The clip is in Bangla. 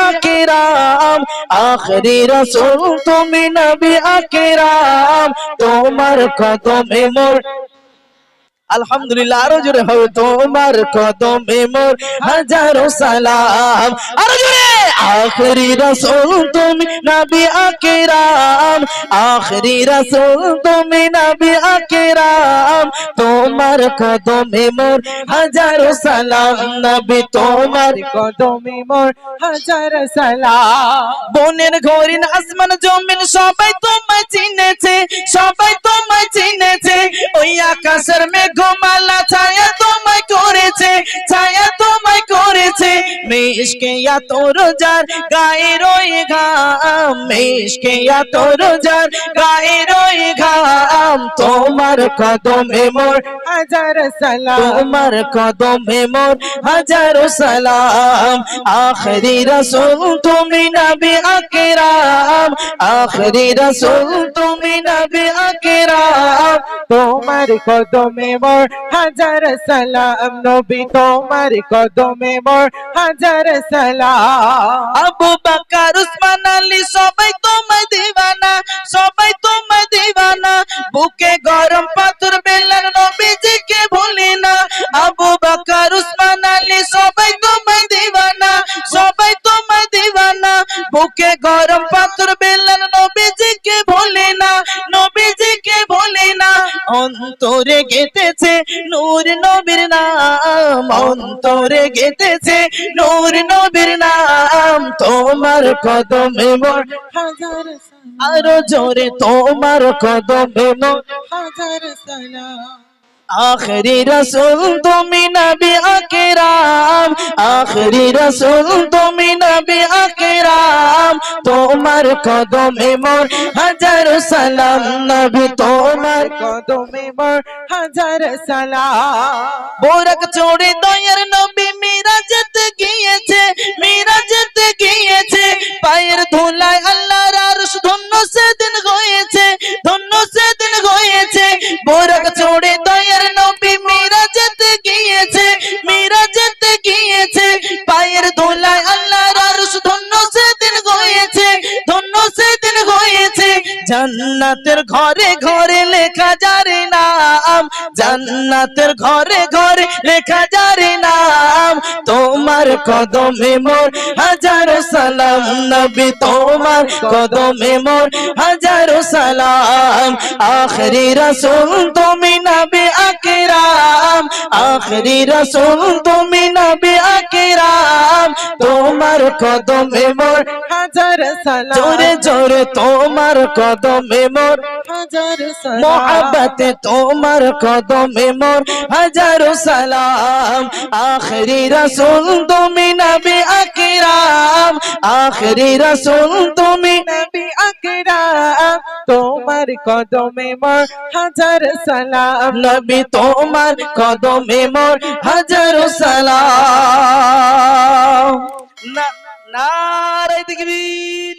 আকরাম আখরি রাসূল তুমি নবী আকরাম তোমার কদমে মোর আলহামদুলিল্লাহ আরো জোরে হবে তোমার কদমে মোর হাজারো সালাম আরো জোরে আখরি রাসূল তুমি নবী আকরাম আখরি রাসূল তুমি নবী আকরাম তোমার কদমে মোর হাজারো সালাম নবী তোমার কদমে মোর হাজারো সালাম বনের ঘরিন আসমান জমিন সবাই তোমায় চিনেছে সবাই তোমায় চিনেছে ওই আকাশের মেঘমালা ছায়া তোমায় করেছে ছায়া তোমায় করেছে মিশকিয়া তোর যার গায়ে রয়ে ঘাম মিশকিয়া তোর যার গায়ে রয়ে ঘাম তোমার কদমে মোর হাজার সালাম তোমার কদমে মোর হাজার সালাম আখরি রাসূল তুমি নবী আকরাম আখরি রাসূল তুমি নবী আকরাম তোমার কদমে মোর হাজার সালাম নবী তোমার কদমে মোর হাজার সালাম আবু বকর উসমান আলী সবাই তোমায় দিওয়ানা সবাই তোমায় দিওয়ানা বুকে গরম পাথর বেলার নবীজিকে ভুলি না আবু বকর উসমান আলী সবাই তোমায় দিওয়ানা সবাই তোমায় দিওয়ানা বুকে গরম পাথর বেলার নবীজিকে ভুলি না নবীজিকে ভুলি না অন্তরে গেঁথেছে নূর নবীর নাম অন্তরে গেঁথেছে নূর নবীর নাম তোমার কদমে মোর হাজার আরো জোরে তোমার কদমে মোর হাজার সালাম আখরি রাসূল তুমি নবী আকরাম আখরি রাসূল তুমি নবী আকরাম তোমার কদমে মোর হাজার সালাম নবী তোমার কদমে মোর হাজার সালাম বোরক চড়ে দয়ার নবী মিরাজতে গিয়েছে মিরাজতে গিয়েছে পায়ের ধুলায় আল্লাহর আরশ ধন্য সেদিন হয়েছে ধন্য সেদিন হয়েছে বোরক চড়ে দয়ার নবী মিরাজতে গিয়েছে মিরাজতে গিয়েছে পায়ের ধুলায় আল্লাহর আরশ ধন্য সেদিন হয়েছে ধন্য সেদিন হয়েছে জান্নাতের ঘরে ঘরে লেখা যারে নাম জান্নাতের ঘরে ঘরে লেখা যারে নাম তোমার কদমে মোর হাজার সালাম নবী তোমার কদমে মোর হাজার সালাম আখরি রাসূল তুমি নবী আকরাম আখরি রাসূল তুমি নবী আকরাম তোমার কদমে মোর হাজার সালাম জোরে জোরে তোমার কদমে মোর হাজার সালাম মোহাব্বতে তোমার কদমে মোর হাজার সালাম আখরি রাসূল তুমি নবী আকরাম আখরি রাসূল তুমি নবী আকরাম তোমার কদমে মোর হাজার সালাম নবী তোমার কদমে মোর হাজার সালাম নারে তাকবীর।